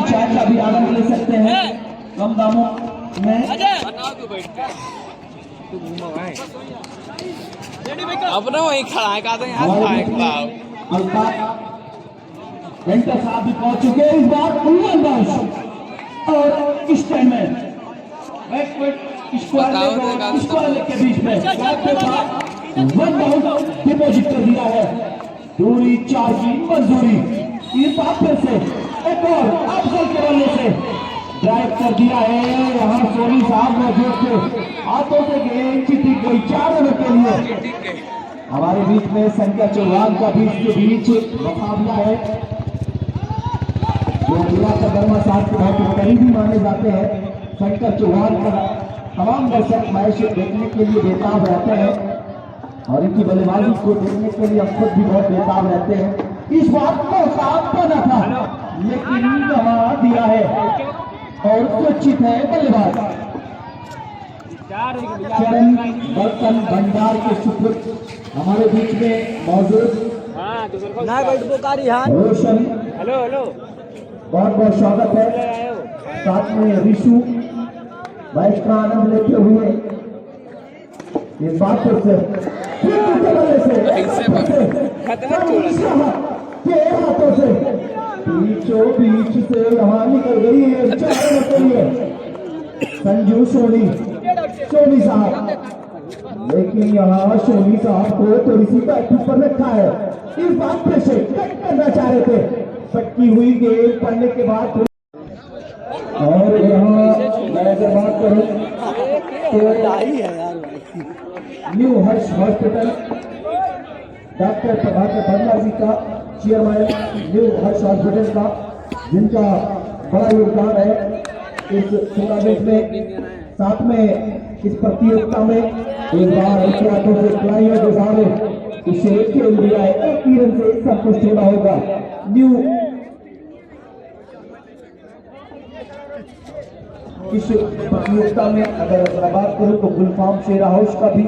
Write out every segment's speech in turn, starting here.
चाय का भी आनंद ले सकते हैं कम दामों में। अपना वही खड़ा है कहते हैं अल्ताफ वेंकट साहब भी पहुंच चुके हैं इस बार और इस टाइम में स्क्वायर के बीच में डिपोजिट कर दिया है। दूरी 4 की मंजूरी इस बात फिर से एक और अफजल के बल्ले से ड्राइव कर दिया है। यहाँ सोनी साहब मौजूद थे, हाथों से गेंद चिट्ठी गई 4 रनों के लिए। हमारे बीच में संख्या चौहान का बीच के बीच मुकाबला है जो वर्मा साहब के बहुत करीबी माने जाते हैं। शंकर चौहान का तमाम दर्शक मैच देखने के लिए बेताब रहते हैं और इनकी बल्लेबाजी को देखने के लिए हम खुद भी बहुत बेताब रहते हैं। इस बात को साफ बना था लेकिन गवा दिया है और सुरक्षित है बल्लेबाज चरण बर्तन भंडार के सुपुत्र हमारे बीच में मौजूद रोशन। हेलो हेलो बहुत बहुत स्वागत है। साथ में ऋषु मैच का आनंद लेते हुए इस बात से हाथों से बीचों बीच से यहाँ निकल गई है 4 रनों के लिए संजू सोनी साहब। लेकिन यहाँ सोनी साहब को थोड़ी सी बैठक पर रखा है। इस बात पे से कट करना चाह रहे थे, पटकी हुई गेंद पड़ने के बाद। और यहाँ मैं अगर बात करूँ तो न्यू हर्ष हॉस्पिटल डॉक्टर प्रभाकर बंगला जी का चेयरमैन न्यू हर्ष हॉस्पिटल का, जिनका बड़ा योगदान है इस टूर्नामेंट में। साथ में इस प्रतियोगिता में एक बार ऐसे हाथों से खिलाड़ियों के सामने इसे खेल दिया है। 1 रन से संतुष्ट होना होगा। न्यू इस प्रतियोगिता में अगर मैं बात करूं तो गुलफाम शेरा हाउस का भी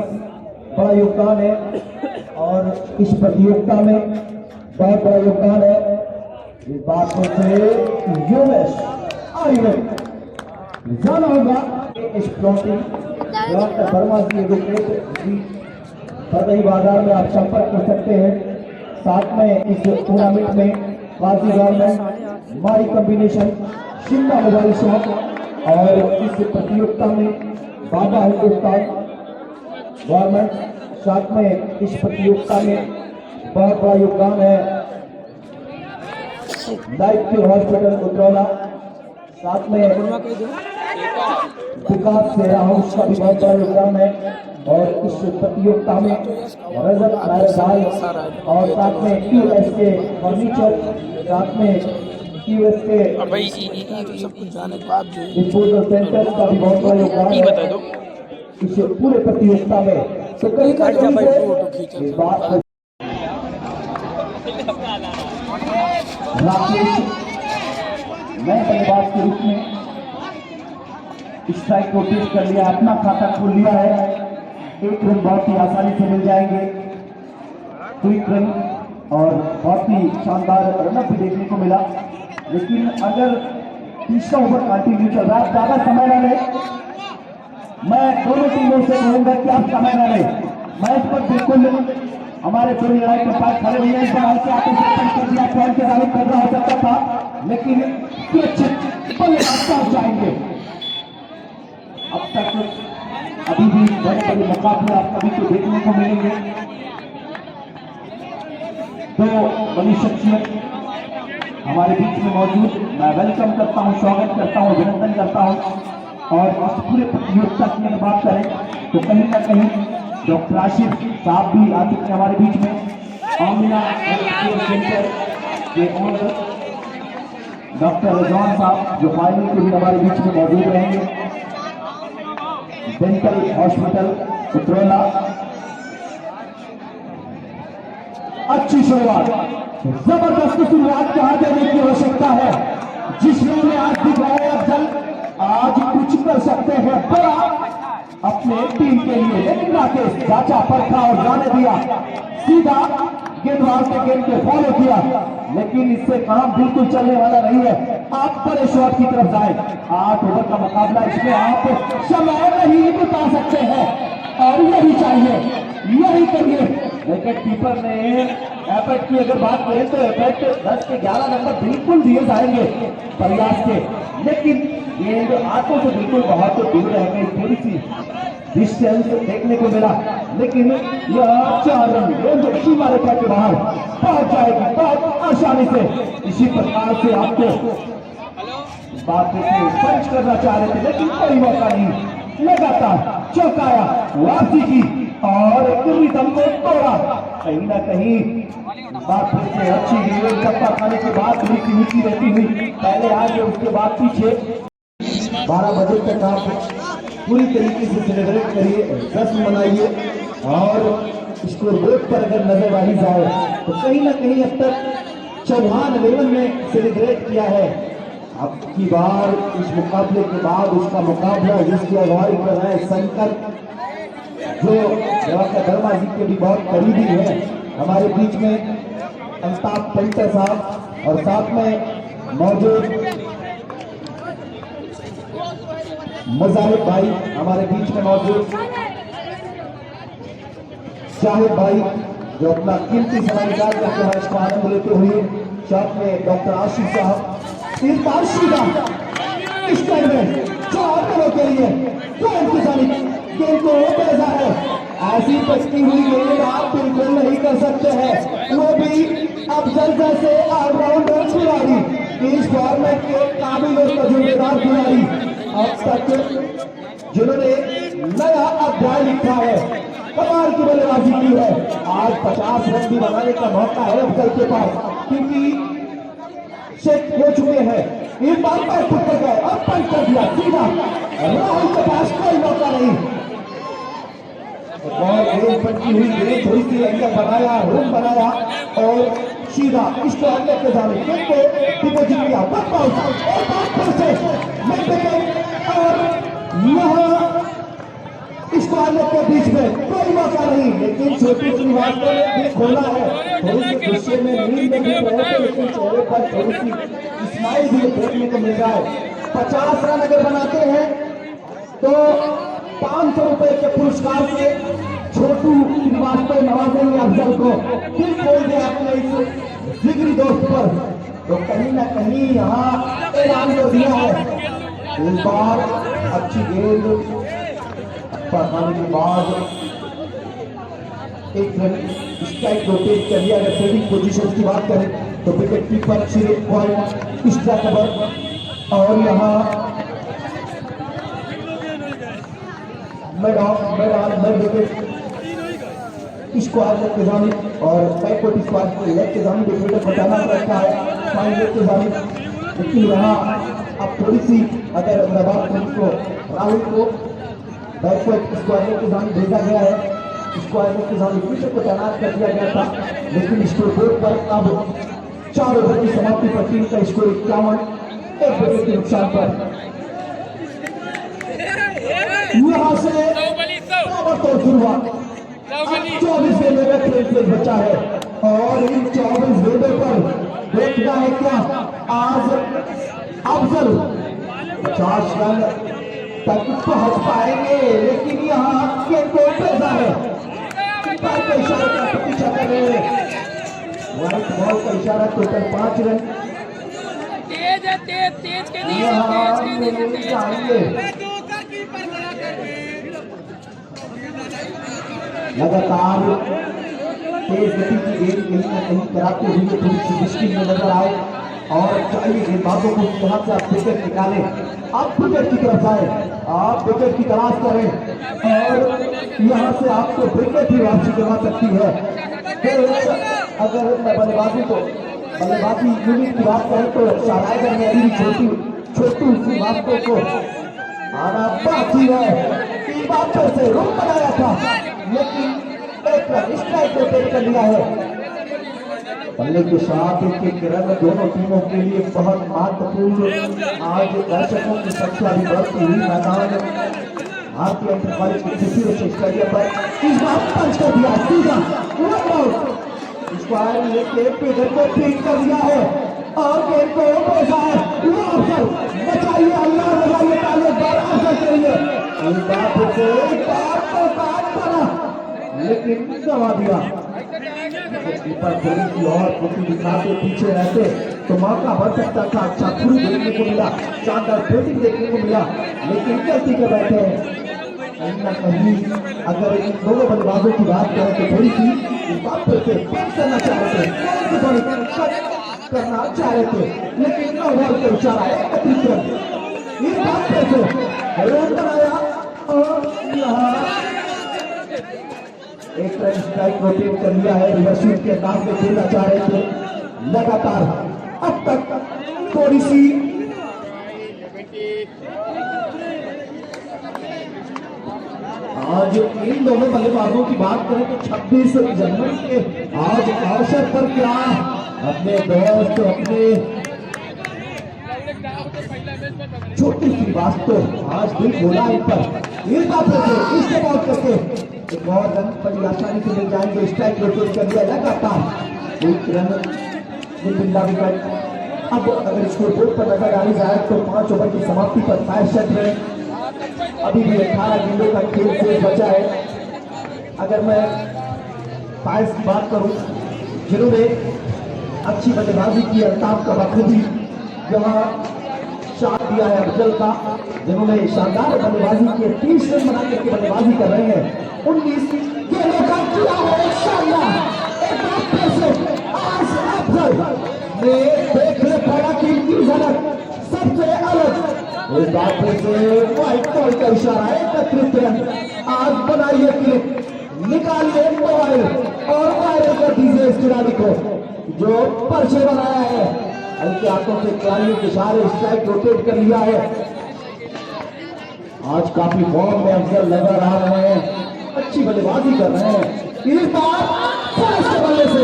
बड़ा योगदान है और इस प्रतियोगिता में बहुत बड़ा योगदान है। इस बात से जाना होगा इस वर्मा की बरदही बाजार में आप संपर्क कर सकते हैं। साथ में इस टूर्नामेंट में Kazi government my combination Shimla mobile shop और इस प्रतियोगिता में बाबा हिंदुस्तान गवर्नमेंट, साथ में इस प्रतियोगिता में बहुत बड़ा योगदान है लाइफ केयर हॉस्पिटल उतरौला, साथ में विकास सेरा हाउस का भी बहुत बड़ा योगदान है। और इस प्रतियोगिता में रजत नायरदाल और साथ में QSK फर्नीचर, साथ में QSK डिस्पोजल सेंटर का भी बहुत बड़ा योगदान है इस पूरे प्रतियोगिता में। तो कहीं ना कहीं राकेश नए बल्लेबाज के रूप में स्ट्राइक को टेस्ट कर लिया, अपना खाता खोल लिया है। 1 रन बहुत ही आसानी से मिल जाएंगे, क्विक रन और बहुत ही शानदार रनअप भी देखने को मिला। लेकिन अगर तीसरा ओवर कंटिन्यू चल रहा है, ज्यादा समय न ले, मैं दोनों टीमों से कहूंगा कि आप समय न ले। मैच पर बिल्कुल हमारे दो लड़ाई के पास खड़े हुए हैं। आते कर दिया, पॉइंट के दावे कर रहा हो सकता था लेकिन सुरक्षित बल्लेबाज पहुंच जाएंगे। अब तक अभी भी बड़े बड़े मुकाबले आप सभी को देखने को मिलेंगे। 2 बड़ी शख्सियत हमारे बीच में मौजूद, मैं वेलकम करता हूं, स्वागत करता हूं, अभिनंदन करता हूं। और इस पूरे प्रतियोगिता की अगर बात करें तो कहीं ना कहीं डॉक्टर आशिफ साहब भी आ चुके हैं हमारे बीच में। आमिना सेंटर के ओनर डॉक्टर रिजवान साहब जो फाइनल के भी हमारे बीच में मौजूद रहेंगे। डेंटल हॉस्पिटल उतरौला, अच्छी शुरुआत, जबरदस्त शुरुआत कहा जाने की आवश्यकता है। जिसने आज दिखाया अफजल आज कुछ कर सकते हैं बड़ा अपने टीम के लिए। लेकिन राकेश चाचा परखा और जाने दिया, सीधा गेंदबाज के गेंद को फॉलो किया, लेकिन इससे काम बिल्कुल चलने वाला नहीं है। आप पर वाले शॉट की तरफ जाए। 8 ओवर का मुकाबला, इसमें आप समय नहीं बिता सकते हैं और यही चाहिए, यही करिए। विकेट कीपर ने एफर्ट की अगर बात करें तो एफर्ट 10 के 11 नंबर बिल्कुल दिए जाएंगे प्रयास के, लेकिन गेंद हाथों से बिल्कुल बहुत दूर रह गई, थोड़ी सी डिस्टेंस देखने को मिला, लेकिन यह 4 रन गेंद सीमा रेखा के बाहर पहुंच जाएगी बहुत आसानी से। इसी प्रकार से आपको बात पंच करना चाह रहे थे, लेकिन कोई मौका नहीं, लगातार चौकाया, वापसी की और रिदम को तोड़ा। कहीं ना कहीं बात फिर से अच्छी गेंद, चप्पा खाने के बाद थोड़ी सी ऊंची रहती हुई पहले आगे, उसके बाद पीछे। 12 बजे तक आप पूरी तरीके से सेलिब्रेट करिए, जश्न मनाइए और स्कोर बोर्ड पर अगर नजर आई जाए तो कहीं ना कहीं अब तक चौहान 11 में सेलिब्रेट किया है। अब की बार इस मुकाबले के बाद उसका मुकाबला जिसकी अगुवाई कर रहे हैं शंकर, जो धर्मा जी के भी बहुत करीबी है, हमारे बीच में अल्ताफ पेंटर साहब और साथ में मौजूद मुजाहिद भाई, हमारे बीच में मौजूद शाहिद भाई जो अपना कीमती समय निकाल करके मैच को आनंद लेते हुए, साथ में डॉक्टर आशीष साहब। इस बार सीधा इस टाइम में 4 ओवरों के लिए गेंद को पैसा है, ऐसी बचती हुई गेंद आप बिल्कुल नहीं कर सकते हैं, वो भी अफजल जैसे ऑलराउंडर खिलाड़ी, इस फॉर्मेट के काबिल और तजुर्बेदार खिलाड़ी अब तक जिन्होंने नया अध्याय लिखा है, कमाल की बल्लेबाजी की है। आज 50 रन भी बनाने का मौका है अफजल के पास, क्योंकि सेट हो चुके हैं। एक बार पर टुक्कर गए, अब पंच कर दिया सीधा, राहुल के पास कोई मौका नहीं। और गेंद पटकी हुई गेंद थोड़ी सी अंदर बनाया, रूम बनाया और सीधा इसको अंदर के जाने गेंद को डिपोजिट किया, और बात फिर से और यहाँ इसको आने के बीच में कोई मौका नहीं, लेकिन छोटू श्रीवास्तव ने भी खोला है। थोड़ी सी गुस्से में नींद में गिर रहे थे, लेकिन चेहरे पर थोड़ी सी स्माइल भी देखने को मिल रहा है। 50 रन अगर बनाते हैं तो 500 रुपए के पुरस्कार से छोटू श्रीवास्तव नवाजेंगे अफजल को। दिल खोल दिया अपने इस जिगरी दोस्त पर, तो कहीं ना कहीं यहाँ ऐलान कर दिया है। इस बार अच्छी गेंद खाने के बाद एक रन स्ट्राइक रोटेट कर दिया। अगर फील्डिंग पोजीशन की बात करें तो विकेट कीपर सिर्फ पॉइंट स्ट्राइक कवर और यहाँ मिड विकेट स्क्वायर लेग के जानिब और बैकवर्ड स्क्वायर लेग के जानिब विकेट बचाना रखा है फाइन लेग के जानिब। लेकिन यहाँ अब थोड़ी सी अगर मैं बात करूँ तो राहुल को बैकवर्ड स्क्वायर लेग के जानिब भेजा गया है, स्क्वायर लेग के जानिब विकेट को तैनात कर दिया गया था। लेकिन स्कोर बोर्ड पर अब 4 ओवर की समाप्ति पर टीम का स्कोर 51, 1 विकेट के नुकसान पर। यहाँ से ताबड़तोड़ शुरुआत, 24 गेंदों का खेल बचा है और इन 24 गेंदों पर देखना है क्या आज अफजल 50 रन तक पहुंच पाएंगे। लेकिन यहाँ गेंद को पैसा है, इशारा का प्रतीक्षा कर रहे हैं, व्हाइट बॉल का इशारा, टोटल 5 रन तेज के लिए लगातार तेज गति की गेंद कहीं ना कहीं कराते हुए थोड़ी सी मुश्किल में नजर आए और चाहिए गेंदबाजों को यहाँ से आप विकेट निकालें, आप विकेट की तरफ जाए, आप विकेट की तलाश करें और यहाँ से आपको विकेट ही वापसी करवा सकती है। फिर अगर मैं बल्लेबाजी यूनिट की बात करें तो शारायगर में अभी छोटू श्रीवास्तव को आना बाकी है। 3 बार फिर से रूम बनाया था, लेकिन एक रन स्ट्राइक रोटेट कर लिया है। बल्ले के साथ एक रन दोनों टीमों के लिए बहुत महत्वपूर्ण। आज दर्शकों की संख्या भी बढ़ती हुई मैदान भारतीय इंटर कॉलेज के स्टेडियम पर इस बार पंच कर दिया सीधा स्क्वायर लेके पेडर को फीड कर दिया है और गेंद को पैसा है करवा दिया। कीपर जल्दी की और पुटी दिखाते पीछे रहते तो मौका बढ़ सकता था। अच्छा थ्रू देखने को मिला, शानदार बैटिंग देखने को मिला, लेकिन गलती कर बैठे हैं। कहीं ना कहीं अगर इन दोनों बल्लेबाजों की बात करें तो थोड़ी सी इस बात पर से बंद करना चाह रहे थे, करना चाह रहे थे, लेकिन ओवर के इशारा एकत्रित कर इस बात पर से रन बनाया और यहाँ एक रन स्ट्राइक रोटेट कर लिया है। रिवर्स स्वीप के अंदाज में खेलना चाह रहे थे लगातार। अब तक थोड़ी सी आज इन दोनों बल्लेबाजों की बात करें तो 26 जनवरी के आज अवसर पर क्या अपने दोस्त अपने छोटू श्रीवास्तव आज दिल बोला इन पर इस्तेमाल करके एक और रन बड़ी आसानी से मिल जाएंगे। स्ट्राइक रोटेट कर दिया लगातार एक रन विकेट। अब अगर स्कोर बोर्ड पर नजर डाली जाए तो 5 ओवर की समाप्ति पर 65 रन, अभी भी 18 गेंदों का खेल शेष बचा है। अगर मैं फायर्स की बात करूं जिन्होंने अच्छी बल्लेबाजी की, अल्ताफ का बखूबी यहाँ साथ दिया है अफजल का, जिन्होंने शानदार बल्लेबाजी की, 30 रन बना करके बल्लेबाजी कर रहे हैं। 19 गेंदों का किया है शानदार एक बार फिर से आज अफजल ने देखने पड़ा कि इनकी झलक सबसे अलग इस बात से व्हाइट बॉल का इशारा है। एकत्रित रन आज बनाइए क्लिप, निकालिए मोबाइल और वायरल कर दीजिए इस खिलाड़ी को जो पर्चे बनाया है। हल्के हाथों से खिलाड़ियों के इशारे स्ट्राइक रोटेट कर लिया है। आज काफी फॉर्म में अफजल नजर आ रहे हैं, अच्छी बल्लेबाजी कर रहे हैं। इस बार फर्स्ट बल्ले से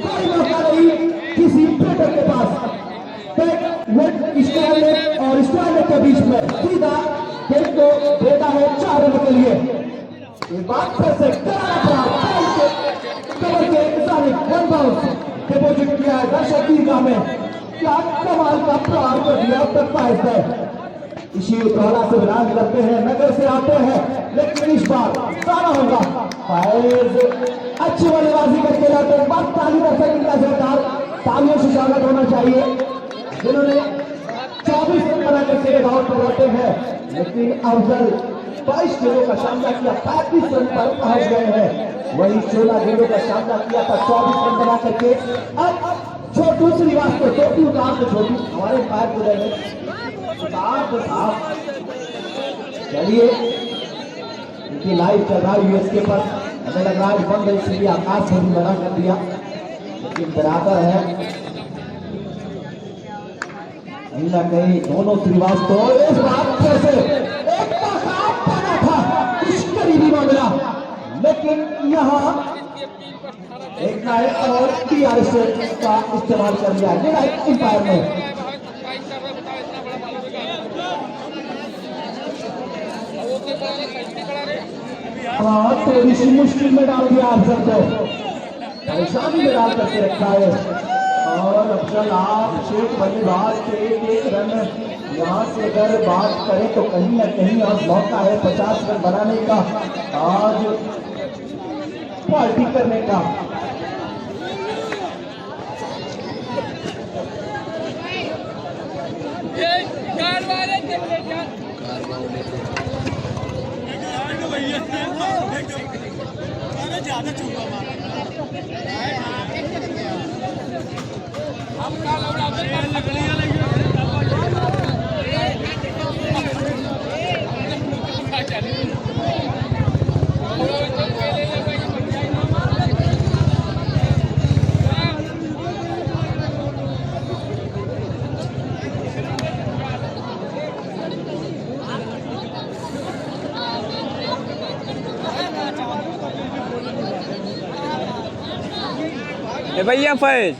कोई मौका नहीं किसी बैटर के पास, और स्टॉयलेट के बीच में सीधा खेल को देता है 4 रन के लिए। इस बात पर से कवर के वन बाउंस डिपोजिट किया है दर्शक दीर्घा में। क्या कमाल का प्रहार कर दिया अब तक फाइज है। इसी उतौला से विराज करते हैं, नगर से आते हैं, लेकिन इस बार सारा होगा फाइज अच्छी बल्लेबाजी करके लाते हैं। बात ताली दर्शक इनका सरकार तालियों से स्वागत होना चाहिए जिन्होंने 24 रन बना करके आउट पर रहते हैं। लेकिन अफजल 22 गेंदों का सामना किया, 35 रन पर पहुंच गए हैं। वही 16 गेंदों का सामना किया था, 24 रन बना करके। अब छोटू श्रीवास्तव, छोटू उतार के छोटू हमारे पैर को रहे चलिए इनकी लाइव चल रहा है यूएसके पर। हमें लग रहा है बंद है इसलिए आकाश से भी मना कर दिया, लेकिन बराबर है कहीं ना कहीं दोनों श्रीवास्तव। इस बात से एक पाना था इस करीबी मामला, लेकिन यहाँ एक नाइट और टीआरएस का इस्तेमाल कर लिया एम्पायर ने। थोड़ी सी मुश्किल में डाल दिया अफजल को, परेशानी में डाल करके रखा है। और अफजल आप शेख बल्लेबाज के एक रन यहाँ से अगर बात करें तो कहीं ना कहीं आज मौका है 50 रन बनाने का, आज पार्टी करने का। ज्यादा चूका भैया फैज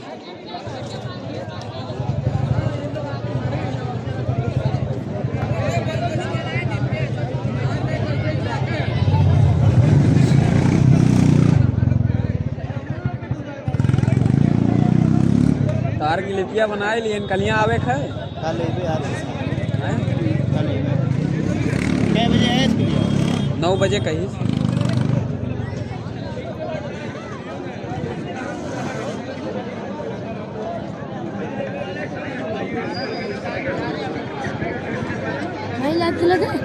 तार की लिपिया बनाए लिए कलियां आवे है कल हैं? 9 बजे है 9 बजे कहीं चले गए।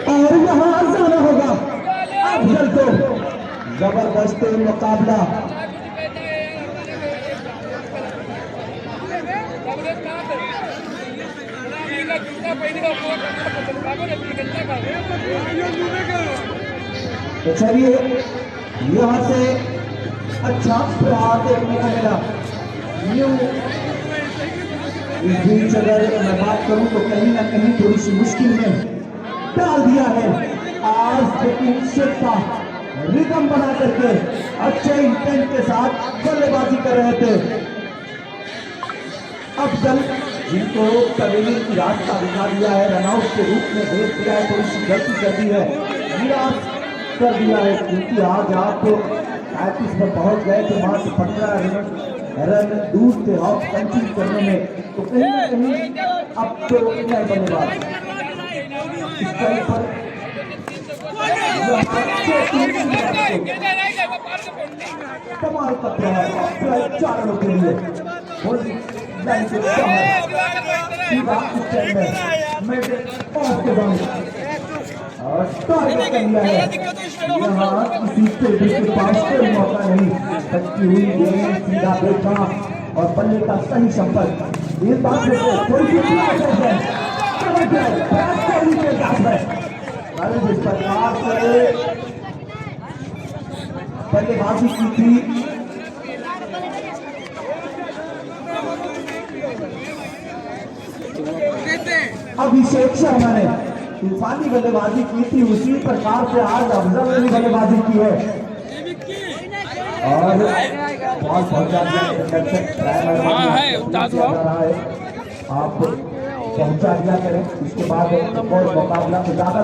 और यहाँ जाना होगा अफजल को। जबरदस्त मुकाबला। तो चलिए यहाँ से अच्छा प्रहार देखने को मिला। यूं इस बीच अगर मैं बात करूं तो कहीं ना कहीं थोड़ी सी मुश्किल में डाल दिया है। आज लेकिन शेखा रिदम बना करके अच्छे इंटेंट के साथ बल्लेबाजी कर रहे थे। अफजल जिनको तवेली की रास्ता दिखा दिया है, रनआउट के रूप में भेज दिया है, थोड़ी सी गलती कर दी है, निराश कर दिया है। क्योंकि आज आप 35 पर पहुंच गए थे, मात्र 15 रन दूर थे ऑफ कंट्री करने में। तो कहीं ना कहीं अब तो नए बल्लेबाज इस तरह पर कमाल का प्रहार 4 रनों के लिए लाइन से सीधा स्टैंड में मिड ऑफ के बाद और टारगेट कर लिया है। यहाँ किसी फील्डर के पास कोई मौका नहीं, टक्की हुई गेंद सीधा देखा और बल्ले का सही संपर्क। ये बात थोड़ी सी जिस प्रकार से बल्लेबाजी की थी, अभिषेक शर्मा ने तूफानी बल्लेबाजी की थी, उसी प्रकार से आज अफजल ने भी बल्लेबाजी की है और बॉल पहुंचा आप पहुंचा दिया करें। इसके बाद और मुकाबला को ज्यादा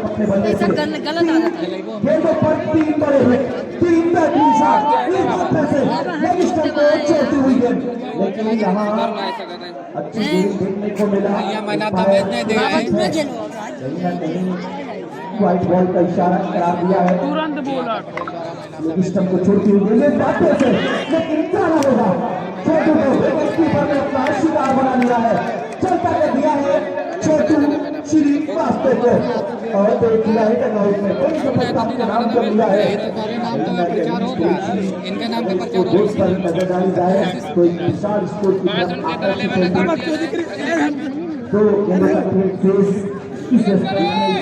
अपने बल्ले से गलत आ जाता है। गेंदों पर 3 बड़े हुए, 3 बेहतरीन शॉट से चलती हुई गेंद, लेकिन यहाँ अच्छी गेंद देखने को मिला। व्हाइट बॉल का इशारा करा दिया है, तुरंत बॉलर सिस्टम को छोड़ती हुई गेंद बातें से, लेकिन क्या होगा छोटू को ने अपना शिकार बना लिया है, चलता कर दिया है छोटू श्रीवास्तव को और देख लिया है रनआउट में कोई सफलता के नाम कर लिया है। इनका नाम का प्रचार पर नजर डाली जाए तो एक विशाल स्कोर की तरफ आकर्षित तो इसके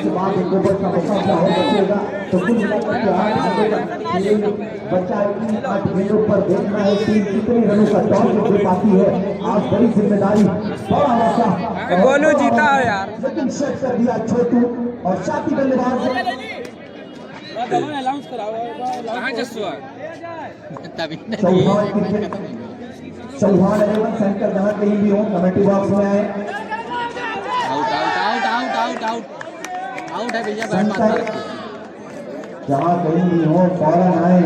बाद एक ओवर का मुकाबला हो बचेगा। तो कुल मिलाकर के 8 घंटों का बच्चा 8 गेंदों पर देखना है टीम कितने रनों का टॉस दे पाती है। आज बड़ी जिम्मेदारी, बड़ा मौका, गोलू जीता है यार, लेकिन सेट कर दिया छोटू और साथी बल्लेबाज चौहान 11 सेंटर जहां कहीं भी हो कमेटी बॉक्स में आए। आउट है भैया, जहाँ कहीं भी हो फौरन आए।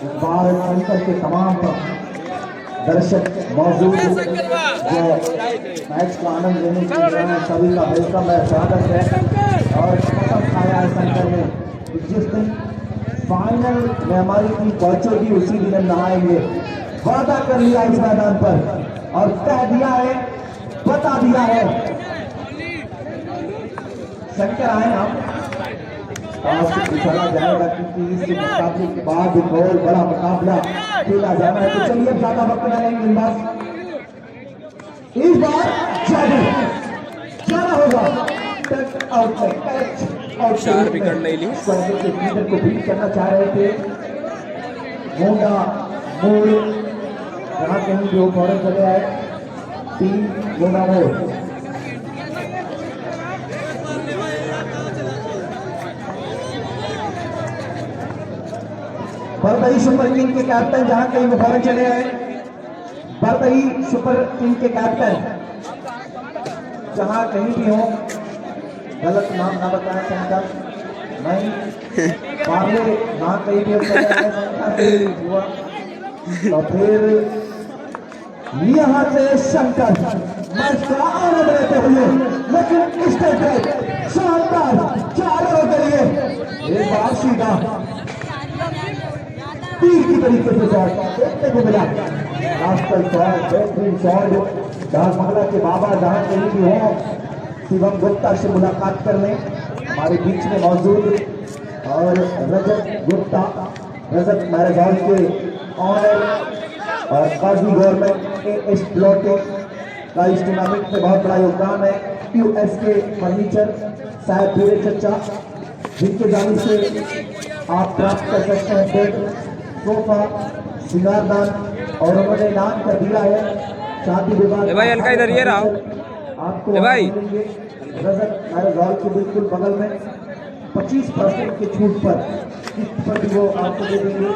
इस बार सेंटर के तमाम दर्शक मौजूद जो मैच का आनंद लेने के लिए सभी का वेलकम है, स्वागत है। और कसम खाया है सेंटर में जिस दिन फाइनल में हमारी टीम पहुंचेगी उसी दिन हम नहाएंगे। वादा कर लिया इस मैदान पर और कह दिया है, बता दिया है। शंकर आए आप चला जाएगा क्योंकि इस मुकाबले के बाद एक और बड़ा मुकाबला खेला जाना है। तो चलिए ज्यादा वक्त न लेंगे, इस बार जाना होगा आउट 4 विकेट ले ली। को बीट करना चाह रहे थे मोंडा मोड़, जहाँ कहीं जो फौरन चले आए 3 मोंडा मोड़। बरदही सुपर किंग के कैप्टन जहां कहीं मुबारक चले आए, बरदही सुपर किंग के कैप्टन जहां कहीं भी हो, गलत नाम ना बताया सेंटर नहीं, पार्ले ना कहीं भी हुआ। तो फिर यहाँ से शंकर मैच का आनंद लेते हुए, लेकिन इस तरह शानदार चारों के लिए एक बार सीधा तीर की तरीके से शॉट देखने को मिला। आजकल शॉट बेहतरीन शॉट दासमंगला के बाबा जहां कहीं भी हो, शिवम गुप्ता से मुलाकात करने हमारे बीच में मौजूद, और रजत गुप्ता, रजत मैरिज हॉल के ऑनर और काजी गवर्नमेंट एएस प्लॉटिंग का इस टूर्नामेंट में बहुत बड़ा योगदान है। यूएसके फर्नीचर साहब भूरे चचा, जिनके जाने से आप प्राप्त कर सकते हैं बेड, सोफा, श्रृंगारदान, और उन्होंने नाम कर दिया है शादी विवाह। भाई हल्का इधर ये रहा आपको भाई रजत मैरिज हॉल के बिल्कुल बगल में 25% की छूट पर किस्त पर भी वो आपको दे देंगे।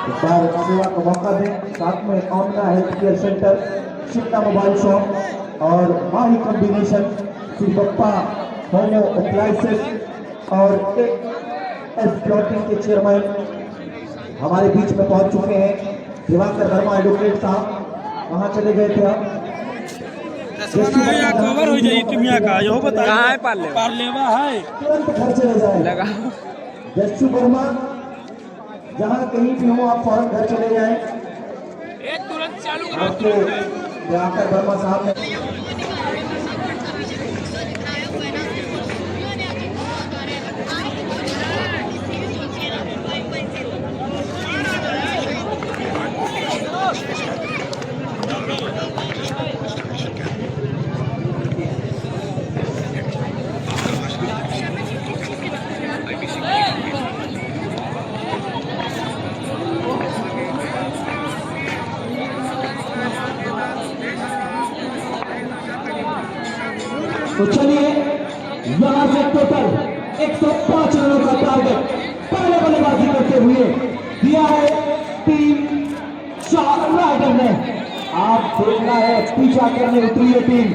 इस बार सेवा का मौका दें। साथ में Omna health care centre, Shipra mobile shop और Mahi combination, Shivappa home appliances और एएस प्लॉटिंग के चेयरमैन हमारे बीच में पहुंच चुके हैं। दिवाकर वर्मा एडवोकेट साहब वहां चले गए थे, आप खबर हो जाए तुम्हें का यो बता कहाँ है पार्ले पार्लेवा है तुरंत घर चले जाए। लगा जस्सू वर्मा जहां कहीं भी हो, आप फौरन घर चले जाएं। आपके दिवाकर वर्मा साहब ने तो चलिए यहां से टोटल 105 रनों का टारगेट पहले बल्लेबाजी करते हुए दिया है टीम चार राइडर ने। आप देखना है पीछा करने उतरी है टीम।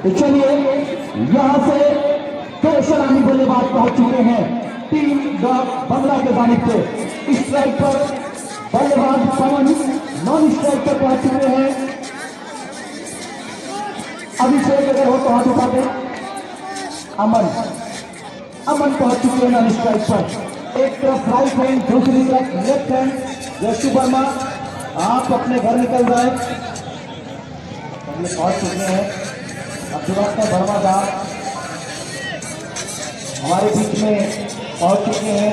तो चलिए यहां से दो सलामी बल्लेबाज पहुंच चुके हैं टीम बंगला के जानिब से। स्ट्राइक पर बल्लेबाज पवन, नॉन स्ट्राइक पर पहुंच चुके हैं अभिषेक, अगर हो तो हाथ उठा दें। अमन पहुंच चुके हैं नॉन स्ट्राइक पर। एक तरफ राइट हैंड, दूसरी तरफ लेफ्ट हैंड। जस्सू वर्मा आप अपने घर निकल जाए, पहुंच चुके हैं। अब दिवाकर वर्मा साहब हमारे बीच में पहुंच चुके हैं।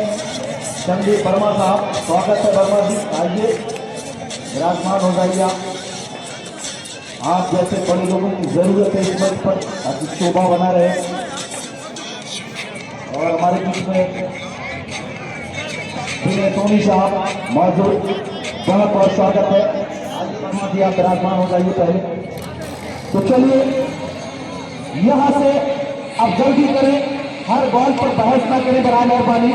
संदीप वर्मा साहब, स्वागत है वर्मा जी, आइए विराजमान हो जाइए। आप जैसे बड़े लोगों की जरूरत है इस मंच पर, ताकि शोभा बना रहे। और हमारे बीच में टोनी साहब मौजूद, बहुत बहुत स्वागत है। आइए वर्मा जी, आप विराजमान हो जाइए पहले। तो चलिए यहां से अब जल्दी करें, हर बॉल पर बहस ना करें बराए मेहरबानी।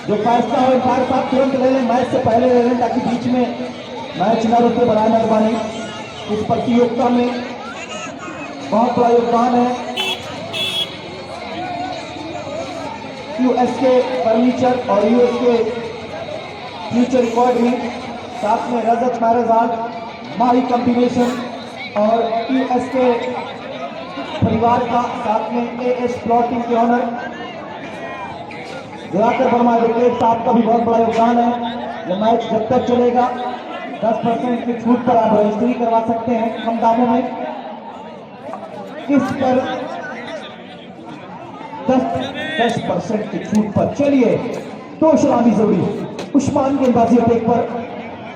जो फैसला हो इम्पायर साहब तुरंत ले लें, मैच से पहले ले लें, ताकि बीच में मैच न रुके बराए मेहरबानी। इस प्रतियोगिता में बहुत बड़ा योगदान है यूएसके फर्नीचर और यूएसके फ्यूचर रिकॉर्ड में, साथ में रजत मैरिज हॉल, माही कॉम्बिनेशन और यूएसके परिवार का, साथ में एएस प्लॉटिंग के ऑनर दिवाकर वर्मा एडवोकेट साहब का भी बहुत बड़ा योगदान है। यह मैच जब तक चलेगा 10% की छूट पर आप रजिस्ट्री करवा सकते हैं कम दामों में। इस पर 10% की छूट पर। चलिए दो सलामी जोड़ी, उस्मान गेंदबाजी अटैक पर,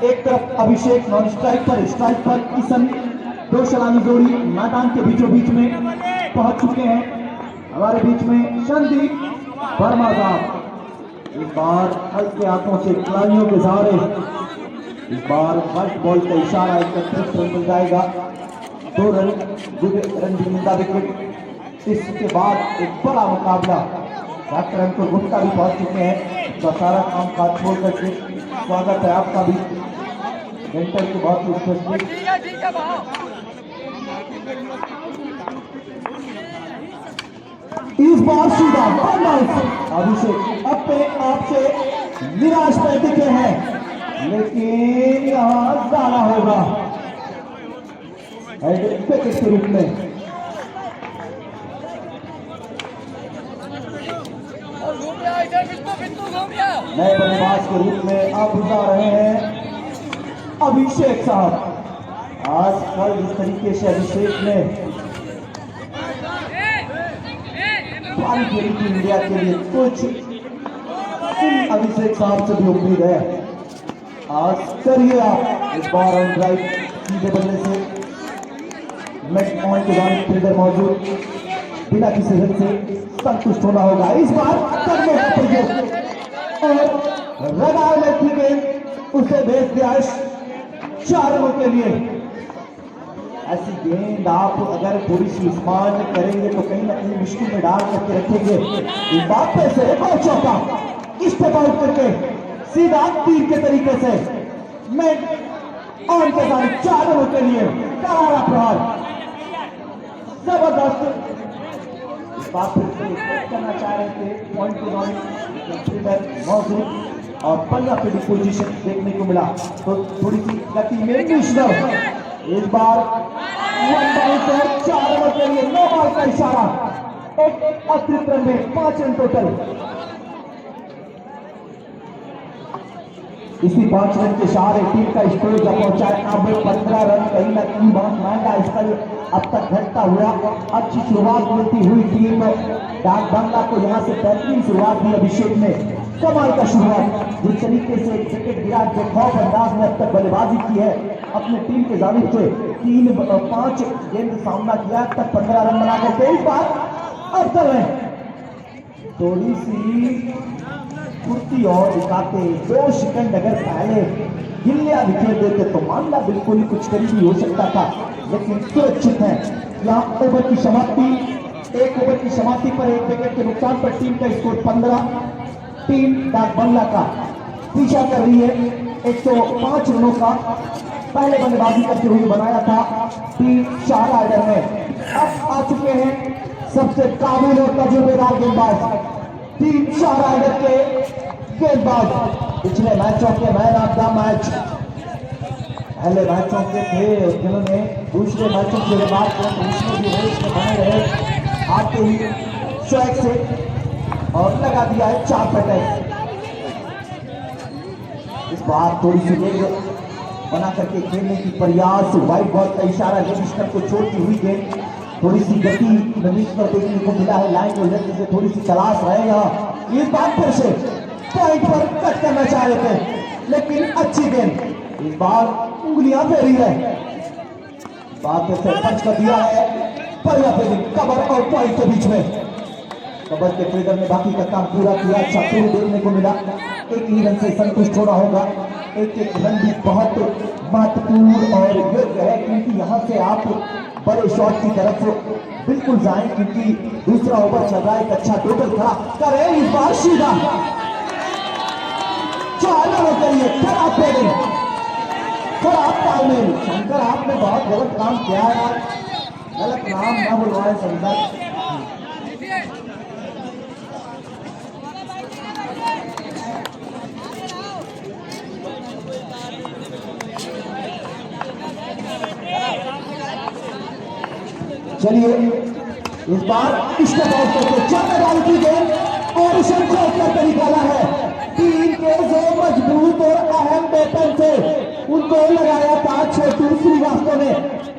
एक तरफ अभिषेक नॉन स्ट्राइक पर, स्ट्राइक पर किशन दो सलामी जोड़ी मैदान के बीचों बीच में पहुंच चुके हैं। हमारे बीच में संदीप वर्मा साहब इस बार हल्के हाथों से खिलाड़ियों के सहारे इस बार व्हाइट बॉल का इशारा 31 रन मिल जाएगा। 2 रन रन भी मिलता विकेट। इसके बाद एक बड़ा मुकाबला डॉक्टर अंकुर गुप्ता भी पहुंच चुके हैं। तो सारा काम काज छोड़ करके स्वागत है आपका भी सेंटर के बहुत ही स्पेशलिस्ट इस बार सीधा अभिषेक अपने आप से निराश पर दिखे हैं, लेकिन यहां जाना होगा विकेट के रूप में। नए बल्लेबाज के रूप में अब उतार रहे हैं अभिषेक साहब। आजकल जिस तरीके से अभिषेक ने पारी खेली थी इंडिया के लिए, कुछ अभिषेक साहब से भी उम्मीद है। आज करिए आप इस बार ऑन ड्राइव सीधे बल्ले से नेक्स्ट पॉइंट के बाद फील्डर मौजूद, बिना किसी रन से संतुष्ट होना होगा। इस बार करने का प्रयोग और रडार में थी गेंद, उसे भेज दिया 4 रनों के लिए। ऐसी गेंद आप अगर थोड़ी सी इस्तेमाल करेंगे तो कहीं ना कहीं मुश्किल में डाल करके रखेंगे। इस बात पे से एक और चौका स्टेप आउट करके सीधा तीर के तरीके से मैं ऑन के साथ 4 रनों के लिए करारा प्रहार, जबरदस्त। इस बात करना चाह रहे थे पॉइंट के मौजूद और पल्ला पे पोजीशन देखने को मिला, तो थोड़ी सी गति में इस बार 1 बॉल पर 4 रनों के लिए 9 बॉल का इशारा, एक अतिरिक्त रन में 5 रन टोटल। इसी 5 रन के सहारे टीम का स्कोर जब पहुंचाए अब 15 रन, कहीं ना कहीं बहुत महंगा स्तर अब तक घटता हुआ। अच्छी शुरुआत मिलती हुई टीम डाक बंगला को यहाँ से बेहतरीन शुरुआत दी अभिषेक ने, कमाल का शुरुआत। जिस तरीके से विकेट गिरा के खौफ अंदाज में अब तक बल्लेबाजी की है अपने टीम के जानिब से, 3-5 गेंद सामना किया, अब तक 15 रन बना करके इस बार अवसर है थोड़ी सी फुर्ती और दिखाते। 2 सेकंड अगर पहले गिल्लियां बिखेर देते तो मामला बिल्कुल ही कुछ करीबी हो सकता था, लेकिन सुरक्षित है। यहाँ ओवर की समाप्ति, 1 ओवर की समाप्ति पर 1 विकेट के नुकसान पर टीम का स्कोर 15। टीम डाक बंगला का पीछा कर रही है 105 रनों का। पहले बल्लेबाजी करते हुए बनाया था टीम 4 आर्डर में। अब आ चुके हैं सबसे काबिल और तजुर्बेदार गेंदबाज, टीम 4 आर्डर के गेंदबाज। पिछले मैचों के मैन ऑफ द मैच, पहले मैचों के थे जिन्होंने दूसरे मैचों के बाद उसमें भी रेस में बने रहे, आते ही स्ट्राइक से और लगा दिया है 4 पैटर्न। इस बार थोड़ी सी गेंद बना करके खेलने की प्रयास, व्हाइट बॉल का इशारा रजिस्टर को छोड़ती हुई गेंद, थोड़ी सी गति रजिस्टर देखने को मिला है। लाइन को लेकर से थोड़ी सी तलाश रहे यहाँ। इस बार फिर से पॉइंट पर कट करना चाह रहे थे, लेकिन अच्छी गेंद इस बार उंगलियां फेरी है। बात से पंच कर दिया है बढ़िया फील्डिंग कवर और पॉइंट के बीच में। कबर के फील्डर ने बाकी का काम पूरा किया, अच्छा पूरी देखने को मिला। 1 ही रन से संतुष्ट होना होगा। 1 रन भी बहुत महत्वपूर्ण और योग्य है, क्योंकि यहाँ से आप बड़े शॉट की तरफ बिल्कुल जाएं, क्योंकि दूसरा ओवर चल रहा है। एक अच्छा टोटल खड़ा करे इस बार सीधा 4 रनों के लिए। खराब फील्डिंग, खराब तालमेल। शंकर आपने बहुत गलत काम किया है, गलत नाम ना बुलवाए शंकर। चलिए इस बार स्टेप आउट करके चौके की गेंद और इसे चौक करके निकाला है। टीम के जो मजबूत और अहम बैटर थे उनको लगाया था छोटू श्रीवास्तव ने,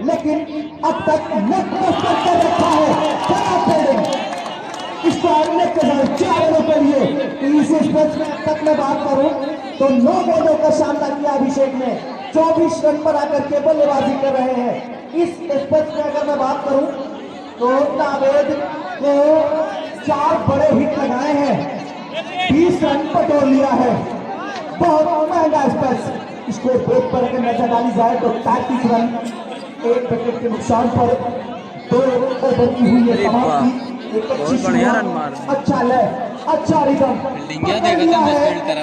लेकिन अब तक नतमस्तक कर रखा है। खराब फील्डिंग, स्ट्राइक नेट के साथ 4 रनों के लिए। इस स्पेस में अब तक मैं बात करूं तो 9 गेंदों का सामना किया अभिषेक ने, 24 रन पर आकर के बल्लेबाजी कर रहे हैं। इस स्पेस में अगर मैं बात करूं तो नावेद को 4 बड़े हिट लगाए हैं, 20 रन पटोर लिया है। बहुत महंगा स्पेस। स्कोर बोर्ड पर अगर नजर डाली जाए तो 33 रन, 1 विकेट के नुकसान पर 2 ओवर की हुई है समाप्ति। एक अच्छी शुरुआत, अच्छा लय, अच्छा रिदम पकड़ लिया है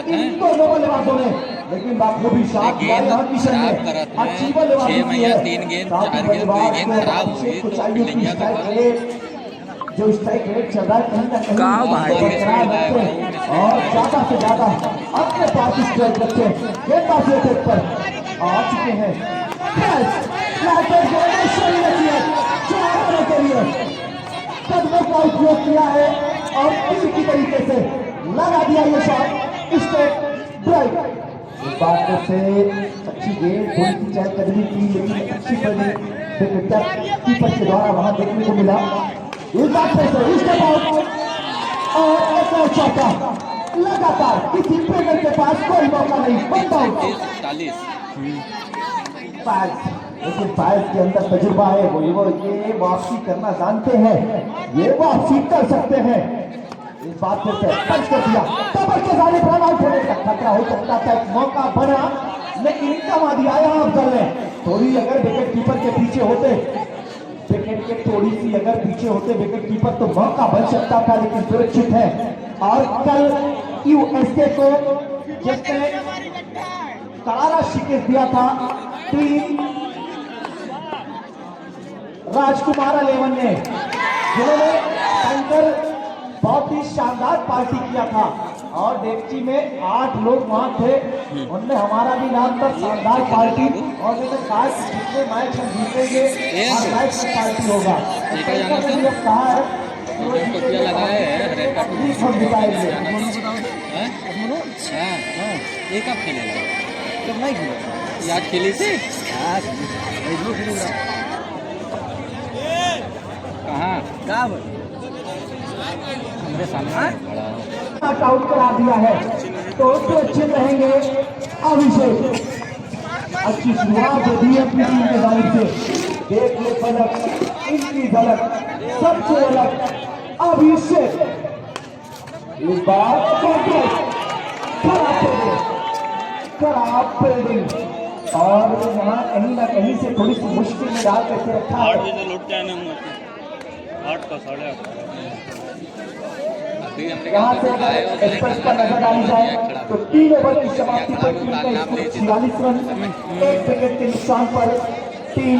इन दोनों बल्लेबाजों ने, लेकिन बाखूबी शॉट यहाँ किशन ने अच्छी बल्लेबाजी की है। 3 गेंद 4 गेंद 2 गेंद खराब हुई तो इंडिया का जो स्ट्राइक रेट चल रहा है कहीं ना कहीं बरकरार रखें और ज्यादा से ज्यादा अपने पास स्ट्राइक रखें। गेंदबाजी टेक पर आ चुके हैं। के लिए कदमों का उपयोग किया है और तीर की तरीके से लगा दिया ये शॉट स्ट्रेट ड्राइव। इस बात से अच्छी गेंद थोड़ी सी चहलकदमी की, लेकिन अच्छी बनी कीपर के द्वारा वहां देखने को मिला। इस बात से स्टेप आउट और एक और चौका लगातार, किसी प्लेयर के पास कोई मौका नहीं। One out 40। लेकिन फायज के अंदर तजुर्बा है, वो ये वापसी करना जानते हैं, ये वापसी कर सकते हैं। इस बात से पंच कर दिया, कबर के जाने पर आउट होने का खतरा हो सकता था। एक मौका बना लेकिन कमा दिया यहाँ अफजल ने। थोड़ी अगर विकेट कीपर के पीछे होते, विकेट के थोड़ी सी अगर पीछे होते विकेट कीपर तो मौका बन सकता था, लेकिन सुरक्षित है। और कल यूएसए को जिसने करारा शिकस्त दिया था टीम राजकुमार 11 ने, जिन्होंने टैंकर बहुत ही शानदार पार्टी किया था और डेक्ची में 8 लोग वहां थे। उनने हमारा भी नाम था शानदार पार्टी और मैंने कहा जितने मैच हम जीतेंगे हर मैच में पार्टी होगा। कहा है हम जिताएंगे। एक आप खेले याद खेली से कहाँ हमारे सामने आउट करा दिया है तो सुरक्षित रहेंगे। अभिषेक अच्छी शुरुआत दी अपनी टीम के दायरे से, देख ले फलक इनकी झलक सबसे अलग। अभिषेक इस बार खराब फील्डिंग और वहाँ कहीं ना कहीं से थोड़ी सी मुश्किल में डाल करके रखा है। यहाँ से अगर एक्सप्रेस पर नजर डाली जाए तो 3 ओवर की समाप्ति पर टीम का स्कोर 46 रन, 1 विकेट के नुकसान पर टीम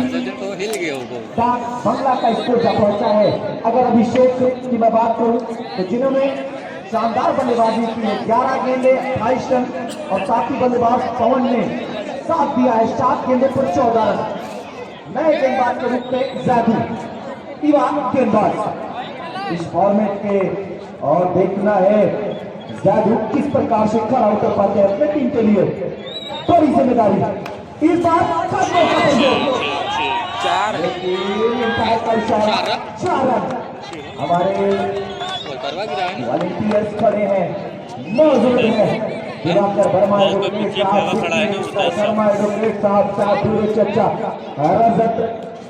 डाक बंगला का स्कोर जा पहुंचा है। अगर अभिषेक की मैं बात करूं तो जिन्होंने शानदार बल्लेबाजी की है, 11 गेंदे 28 रन और साथी बल्लेबाज पवन ने साथ दिया है 7 गेंदे पर 14 रन। नए गेंदबाज के रूप में जादू इवा गेंदबाज इस फॉर्मेट के और देखना है जादू किस प्रकार से खड़ा उतर पाते हैं अपने टीम के लिए। बड़ी जिम्मेदारी इस बार 4 रन। हमारे वॉलंटियर्स खड़े हैं, मौजूद हैं दिवाकर वर्मा एडवोकेट साहब, साहब चर्चा रजत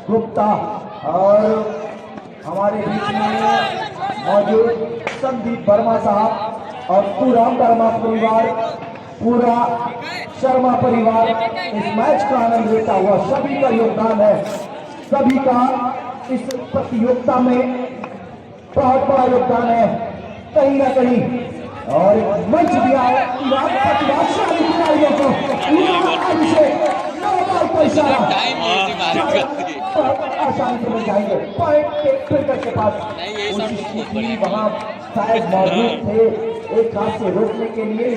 गुप्ता और हमारे बीच में मौजूद संदीप वर्मा साहब और पूरा वर्मा परिवार, पूरा शर्मा परिवार इस मैच का आनंद लेता हुआ सभी का योगदान है, सभी का इस प्रतियोगिता में बहुत बड़ा योगदान है कहीं ना कहीं। और एक मंच दिया है प्रतिभाशाली खिलाड़ियों को। आसानी से मिल जाएंगे पॉइंट के पास वहाँ शायद मौजूद थे, एक हाथ से रोकने के लिए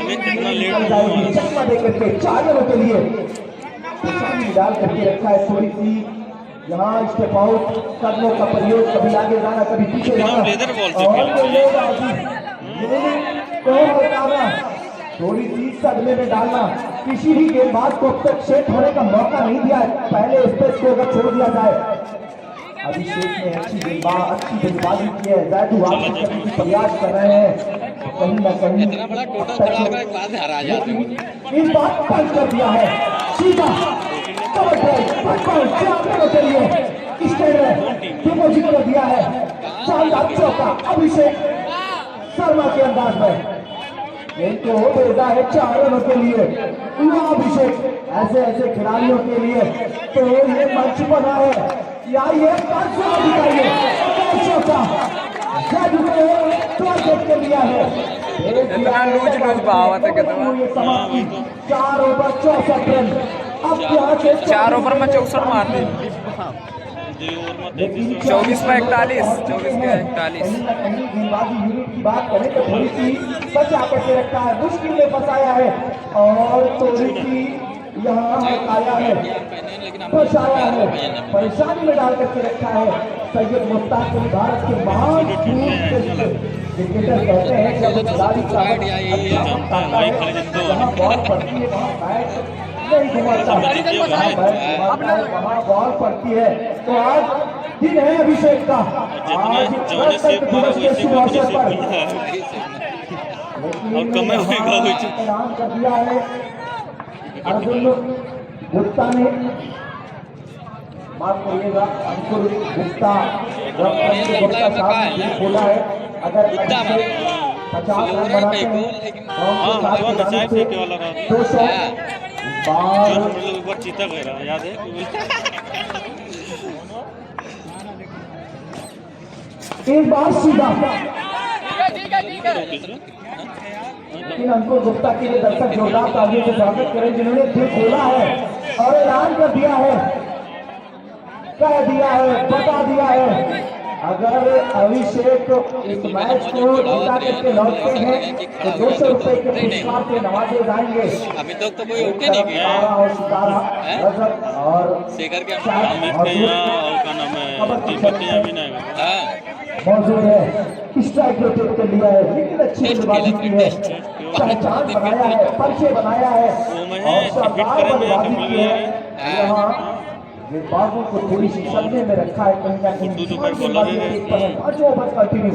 चकमा देकर के 4 रनों के लिए डाल करके रखा है। थोड़ी सी यहाँ स्टेप आउट करने का प्रयोग, कभी आगे जाना कभी पीछे जाना और थोड़ी सी सदमे में डालना। किसी भी गेंदबाज को अब तक सेट होने का मौका नहीं दिया, पहले स्पेस को अगर छोड़ दिया जाए। अभिषेक ने अच्छी गेंदबाजी की है, जैदू वापस करने की प्रयास कर रहे हैं, कहीं ना कहीं इस बात पंच कर दिया है सीधा कवर ड्राइव के लिए। दिया है। शानदार चौका अभिषेक शर्मा के अंदाज में इनको भेजा है 4 रनों के लिए। अभिषेक ऐसे खिलाड़ियों के लिए तो ये मंच बना है। या ये के लिया है। इतना लूज बहावत है समाप्ति 4 ओवर 64 रन। अब यहाँ से 4 ओवर में 64 मारते 24 पे 41 गेंदबाजी यूनिट की बात करें तो थोड़ी सी बचा करके रखा है, मुश्किल में फंसाया है और थोड़ी सी यहाँ हटाया है, फंसाया है, परेशानी में डाल करके रखा है। सैयद मुश्ताक अली भारत के महान क्रिकेटर कहते हैं कि जब खिलाड़ी जहाँ बॉल पड़ती है वहाँ बैट नहीं घुमाता, वहाँ बॉल पड़ती है। तो आज दिन है अभिषेक का, आज दिवस के शुभ अवसर पर ऐलान कर दिया है अर्जुन गुप्ता ने, माफ करिएगा अंकुर गुप्ता साहब बोला है अगर 50 रन बनाते हैं 200 चीता कह रहा याद है एक बार सीधा। लेकिन अंकुर गुप्ता के लिए दर्शक जोरदार तालियों से स्वागत करें जिन्होंने दिल खोला है और ऐलान कर दिया है, कह दिया है, बता दिया है अगर अभिषेक इस मैच को जीता करके लौटते हैं तो 200 रुपए के पुरस्कार से नवाजे जाएंगे। अभी तक तो कोई ओके नहीं किया और सितारा रजत और शेखर के मौजूद है। स्ट्राइक रोटेट कर लिया है लेकिन अच्छी बल्लेबाजी की है, पहचान बनाया है, परिचय बनाया है और शानदार बल्लेबाजी की है। यहाँ गेंदबाजों को थोड़ी सी सदमे में रखा है, कहीं ना कहीं 5 ओवर कंटिन्यू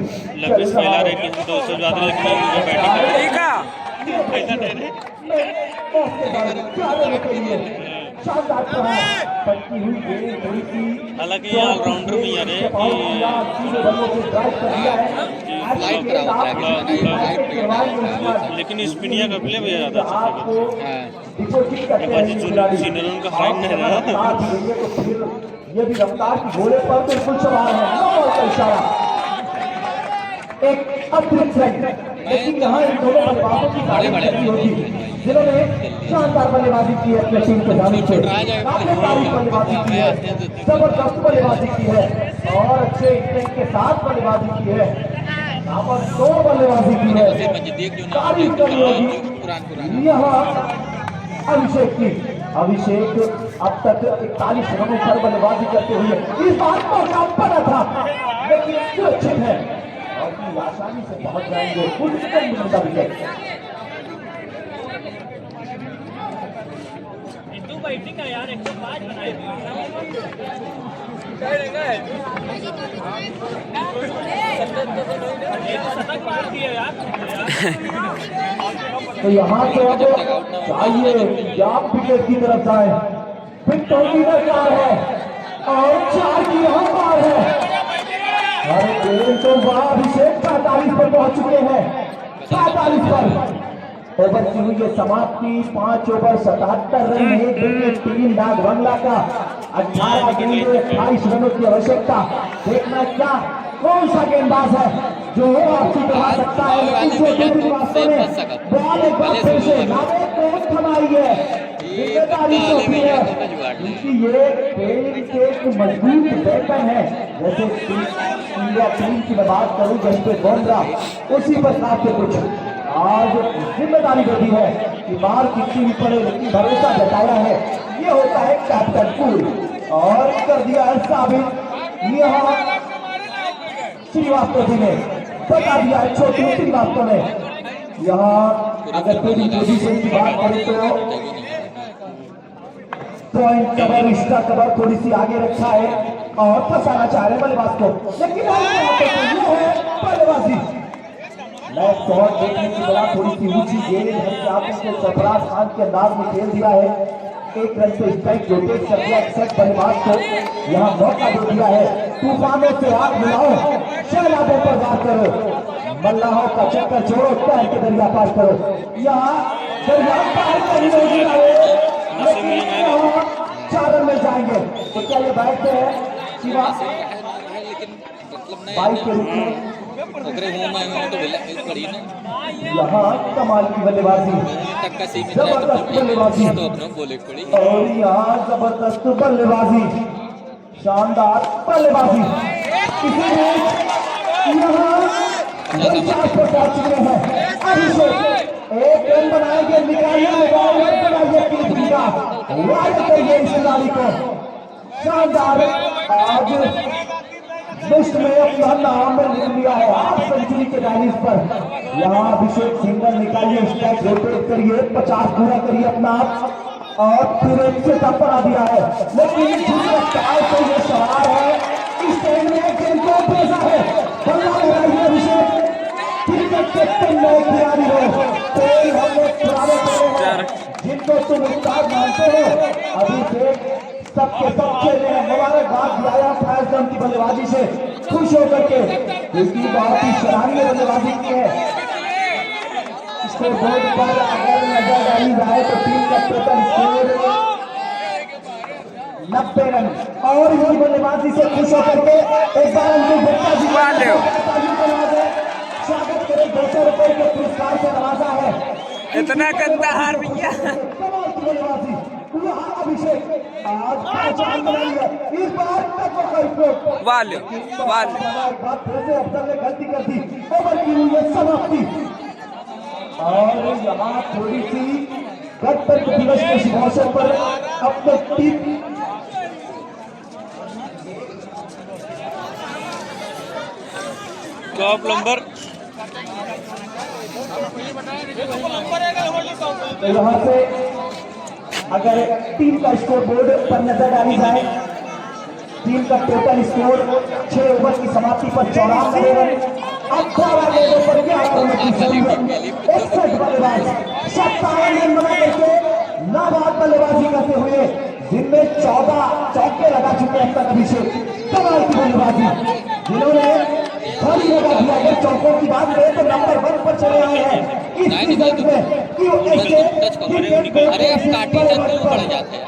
शानदार पटकी हुई गेंद थोड़ी सी, हालांकि ऑलराउंडर भी यार है लेकिन स्पिनिया का प्ले भी ज्यादा सीनियर उनका फाइन नहीं रहा। ये भी रफ्तार की घोड़े पर बिल्कुल सवार है, इशारा एक अतिरिक्त रन। लेकिन यहाँ इन दोनों बल्लेबाजों की तारीफ होगी जिन्होंने शानदार बल्लेबाजी की है अपने टीम के जाने से, काफी तारीफ बल्लेबाजी की है, जबरदस्त बल्लेबाजी की है और अच्छे इंटेंट के साथ बल्लेबाजी की है, दो बल्लेबाजी की है, तारीफ करनी होगी यहाँ अभिषेक की। अभिषेक अब तक 41 रनों पर बल्लेबाजी करते हुए इस बात को काम पड़ा था लेकिन सुरक्षित है और आसानी से पहुंच जाएंगे कुछ सेकंड मिनट का विकेट। यार 105 बनाए तो यहाँ से अब चाहिए कि आप विकेट की तरफ जाए, फिर 4 है और 4 की यहाँ पार है। अरे गेंद तो अभिषेक 45 पर पहुंच चुके हैं, 45 पर ओवर की हुई है समाप्ति। 5 ओवर 77 रन, 1 विकेट, 3 डाक बंगला का 18 गेंद 28 रनों की आवश्यकता। देखना क्या कौन सा गेंदबाज है जो आपसी बना सकता है, लेकिन जो दूसरी वास्तव में बॉल एक बार फिर से नावे को थमाई है, जिम्मेदारी होती है क्योंकि ये टीम के एक मजबूत वेपन है। जैसे इंडिया टीम की मैं बात करूं जहीं पे बुमराह उसी प्रकार से कुछ आज जिम्मेदारी बढ़ी है कि बाहर कितनी भी पड़े लेकिन भरोसा जताया है। ये होता है कैप्टन कूल और कर दिया है साबित यहाँ श्रीवास्तव जी ने, बता दिया है छोटी श्रीवास्तव ने। यहाँ अगर पूरी पोजीशन की बात करें तो पॉइंट कवर, रिश्ता कवर थोड़ी सी आगे रखा है और फंसाना चाह रहे बल्लेबाज को, लेकिन ये है बल्लेबाजी। मैच शॉट देखने की बड़ा थोड़ी सी ऊंची गेंद है, सरफराज खान के अंदाज में खेल दिया है। एक रन से स्ट्राइक रोटेट कर दिया सेट बल्लेबाज को, यहाँ मौका दे दिया है। तूफानों से हाथ मिलाओ, शहनाजों पर वार करो, मल्लाहों का चक्कर छोड़ो, पैर के दरिया पार करो। यहाँ दरिया पार करने चार रन मिल जाएंगे। तो क्या ये बैठते हैं शिवा बाइक के रूप में? यहाँ कमाल की बल्लेबाजी, जबरदस्त बल्लेबाजी, और यहाँ जबरदस्त बल्लेबाजी, शानदार बल्लेबाजी। इसीलिए यहाँ पहुंच चुके हैं अभिषेक, एक रन बनाएंगे, निकालिए इस खिलाड़ी को। शानदार, आज लिस्ट में अपना नाम लिख लिया है 8 सेंचुरी के डायरीज पर। यहाँ अभिषेक सिंगल निकालिए, स्ट्राइक रोटेट करिए, 50 पूरा करिए अपना आप, और फिर एक से टप बना दिया है। लेकिन तो ये सवाल है, इस टाइम में जिनको भेजा है बल्ला लगाइए अभिषेक, क्रिकेट के तुम नए खिलाड़ी हो, कोई हम लोग पुराने जिनको तुम उस्ताद मानते हो। अभिषेक सबके सब खेले हैं, मुबारकबाद दिलाया फैज गम की बल्लेबाजी से खुश होकर के, क्योंकि बहुत ही सराहनीय बल्लेबाजी की है। स्कोर बोर्ड पर अगर नजर डाली जाए तो टीम का टोटल स्कोर 90 रन, और इसी बल्लेबाजी से खुश होकर के एक बार अंकित गुप्ता जी स्वागत करें। 200 रुपए के पुरस्कार से नवाजा है। इतना गंदा हार भैया। अभिषेक आज 5 रन बनाएंगे, इस बार तक वाले फिर से अफसर ने गलती कर दी, ओवर की हुई है समाप्ति। और यहाँ थोड़ी सी गणतंत्र दिवस के शुभ अवसर पर अपने टीम टॉप नंबर यहाँ से अगर टीम का स्कोर बोर्ड पर नजर डाली जाए, टीम का टोटल स्कोर 6 ओवर की समाप्ति पर 94 रन, 18 गेंदों पर 11 रन की जरूरत, 61 बल्लेबाज 57 रन बना करके नाबाद बल्लेबाजी करते हुए, जिनमें 14 चौके लगा चुके हैं अब तक अभिषेक। कमाल की बल्लेबाजी, जिन्होंने खड़ी लगा दिया। अगर चौकों की बात करें तो नंबर 1 पर चले आए हैं इस सीजन में।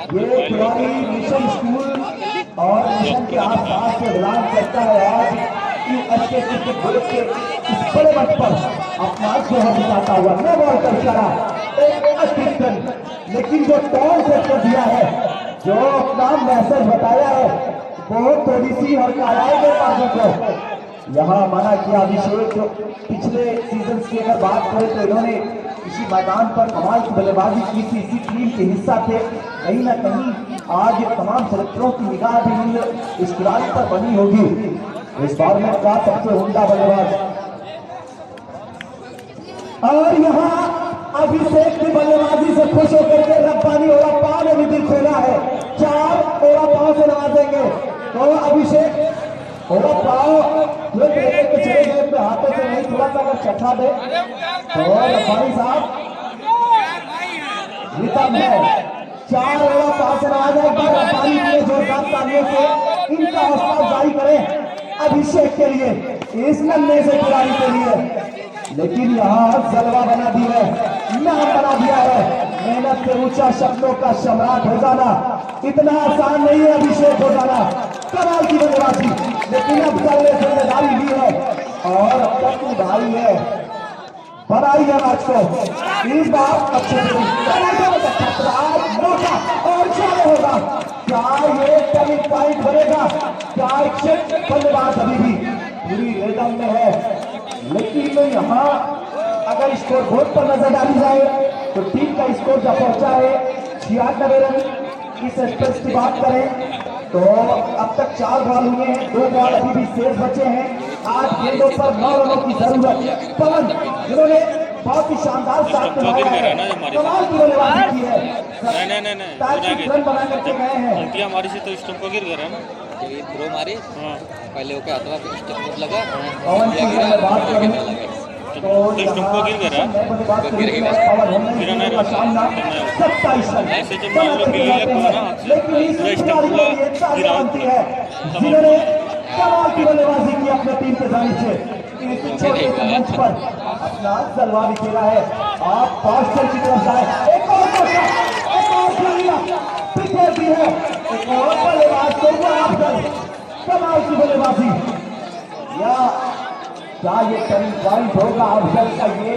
ये खिलाड़ी मिशन स्कूल और मिशन के आसपास से बिलोंग करता है। आज यूएसके क्रिकेट बोर्ड के इस बड़े मंच पर अपना जोहर दिखाता हुआ न बॉल कर चला एक असिस्टेंट, लेकिन जो टॉन सेट कर दिया है, जो अपना मैसेज बताया है, वो थोड़ी सी हड़काएंगे बाजू को। यहाँ मना किया अभिषेक, जो पिछले सीजन की अगर बात करें तो इन्होंने इसी मैदान पर कमाल की बल्लेबाजी की थी, इसी टीम के हिस्सा थे। कहीं ना कहीं आज तमाम सेलेक्टरों की निगाह भी इस खिलाड़ी पर बनी होगी। इस बार में का सबसे उम्दा बल्लेबाज, और यहाँ अभिषेक की बल्लेबाजी से खुश होकर के रब्बानी ओरापा ने भी दिल खोला है। 4 ओरापाओं से नवाजेंगे तो अभिषेक ओरापाओ तुरंत लेकर के चले गए अपने हाथों से, नहीं थोड़ा सा अगर चखा दे तो रब्बानी साहब रितम है। 4 ओरापाओ से नवाजा, एक बार रब्बानी के जोरदार तालियों से इनका हौसला अफजाई करें अभिषेक के लिए, इस नन्हे से खिलाड़ी के लिए। लेकिन यहाँ जलवा बना दी है, नाम बना दिया है। मेहनत से ऊंचा शब्दों का सम्राट हो जाना इतना आसान नहीं है अभिषेक हो जाना। कमाल की बल्लेबाजी, लेकिन अब चलने जिम्मेदारी ली है और अब तक निभाई है, बनाई है मैच को। इस बार अच्छे मौका और चाहे होगा, क्या ये टर्निंग पॉइंट बनेगा? क्या एक बल्लेबाज अभी भी पूरी रिदम में है? लेकिन यहाँ अगर स्कोर बोर्ड पर नजर डाली जाए तो टीम का स्कोर जब पहुंचा है 96 रन। इस स्पेस की बात करें तो अब तक 4 बॉल हुए हैं, 2 बॉल अभी भी शेष बचे हैं। 8 गेंदों पर 9 रनों की जरूरत। पवन जिन्होंने बहुत ही शानदार साथ निभाया है, कमाल की बल्लेबाजी की है, रन बना करके गए हैं। हमारी से तो स्टंप को गिर गया ना, ये थ्रो मारे पहले ओके हाथवा पे स्टंप लगा। पवन की मैं बात करूं तो तुमको गिर गया ऐसे जब मान लो गिरने लगो ना पूरा स्टंप पूरा गिरा जिन्होंने कमाल की बल्लेबाजी की अपने टीम के जानिब से इस छोटे से मंच पर अपना जलवा भी खेला है। आप हॉस्टल की तरफ जाए, एक और मौका, एक और पिछड़ दी है, एक और बल्लेबाज को अफजल, कमाल की बल्लेबाजी। या क्या ये टर्निंग पॉइंट होगा अफजल का? ये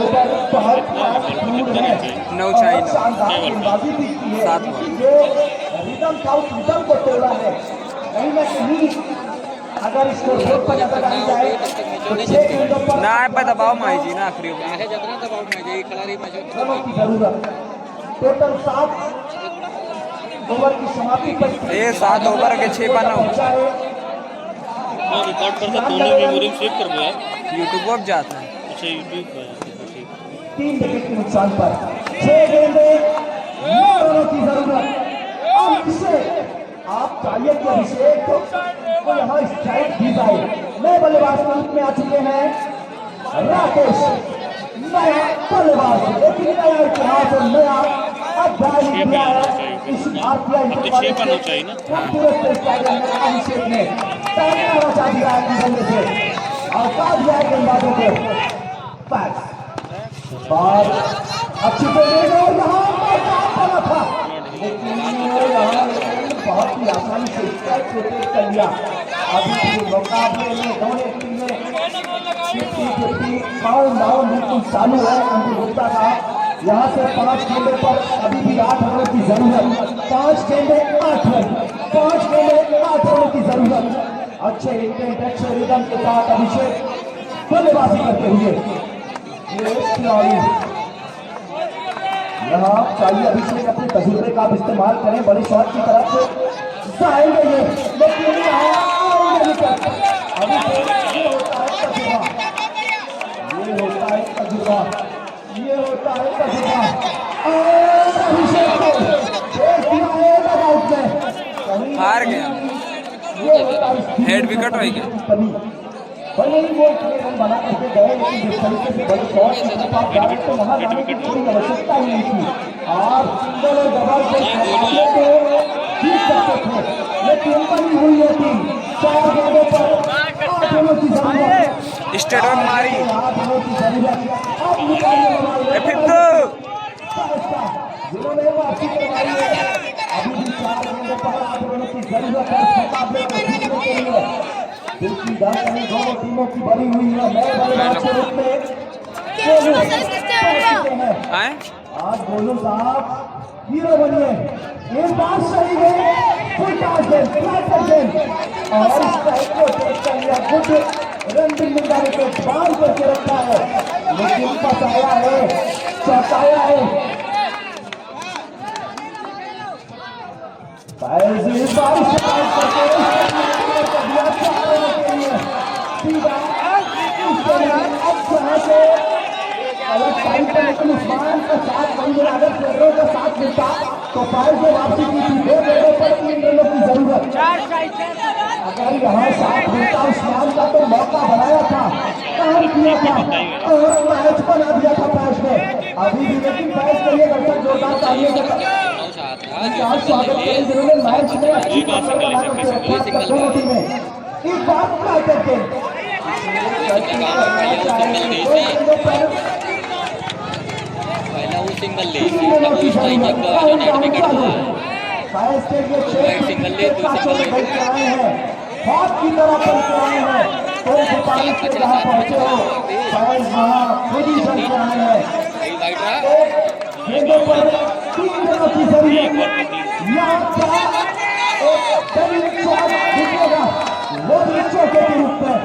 ओवर बहुत दूर है और शानदार गेंदबाजी भी की है, जो रिदम था उस रिदम को तोड़ा है। कहीं ना कहीं अगर इसको रोड पर नजर आई जाए तो 6 गेंदों पर ना पे दबाव माई जी ना आखिरी ओवर आहे जतना दबाव में जाई खिलाड़ी में रनों की जरूरत। टोटल 7 ओवर की समाप्ति पर ये 7 ओवर के 6 पाना और रिकॉर्ड करता दोनों मेमोरी में सेव कर दिया यूट्यूब पर जाता है। अच्छा यूट्यूब पर ठीक 3 विकेट के नुकसान पर 6 गेंदे, 9 रनों की जरूरत। अब इसे आप चाहिए कि अभिषेक को यहाँ स्ट्राइक दी जाए। नए बल्लेबाज के रूप में आ चुके हैं राकेश, नया बल्लेबाज, लेकिन नया इतिहास और नया अध्याय लिख दिया है इस भारतीय अभिषेक ने ताना बचा दिया है बल्ले से और काट दिया है गेंदबाजों को। पास बार अच्छी बॉलिंग और यहाँ पर काम करना था, लेकिन यहाँ बहुत ही आसानी से स्ट्राइक रोटेट कर लिया। अभी भी मुकाबले में दोनों टीमें 50-50 काउंट डाउन बिल्कुल चालू है अंकित गुप्ता का। यहाँ से 5 गेंदों पर अभी भी 8 रनों की जरूरत, 5 गेंदे 8 रन, 5 गेंदे 8 रनों की जरूरत। अच्छे इंटेंट, अच्छे रिदम के साथ अभिषेक बल्लेबाजी करते हुए यहाँ चाहिए अभिषेक अपने तजुर्बे का इस्तेमाल करें, बड़े शॉट की तरफ से जाएंगे ये, लेकिन ये होता है तजुर्बा और अभिषेक को एक दिया है डगआउट में, हार गया, हेड विकेट हो गया। भले ही वो रन बना करके गए, लेकिन जिस तरीके से बड़े शॉट की तरफ आप जाए तो वहां जाने की कोई आवश्यकता ही नहीं थी। और सिंगल और डबल से मुकाबले को जीत सकते थे, लेकिन बनी हुई है टीम 4 गेंदों पर 8 रनों की जरूरत, स्टेडियम मारी 8 रनों की जरूरत। अब निकालने वाले जिन्होंने वापसी करवाई है, अभी भी 4 गेंदों पर 8 रनों की जरूरत है इस मुकाबले को जीतने के लिए। देखिए दोनों टीमों की बनी हुई है। नए बल्लेबाज के रूप में आज गोलू साहब हीरो बनिए, एक बार सही गए, फुल टॉस गेंद, फ्लैटर गेंद और स्ट्राइक को टेक कर लिया। गुड रन जिम्मेदारी को बांध करके रखा है, लेकिन फंसाया है, चौंकाया है। अगर टाइम पर लेकिन उस्मान का साथ नहीं मिला, अगर प्लेयरों का साथ मिलता तो फाइल से वापसी की थी। 2 गेंदों पर 3 रनों की जरूरत। अगर यहाँ साथ मिलता उस्मान का तो मौका बनाया था, काम किया था और मैच बना दिया था पैस में। अभी भी लेकिन पैस के लिए दर्शक जोरदार तालियों के साथ स्वागत करें जिन्होंने मैच में अच्छी फसल बना करके रखा दोनों टीमें। एक बात ट्राई करके पहला वो सिंगल ले स्ट्राइकिंग का जो नेट विकेट हुआ सिंगल ले दूसरा बैठ के आए हैं, हाथ की तरह चल के आए हैं, तो 45 के जहां पहुंचे हो शायद वहां खुद ही चल के आए हैं। वाइड रहा गेंदों पर 3 रनों की जरूरत। यहाँ क्या एक शॉट दिखेगा, वो भी चौके के रूप में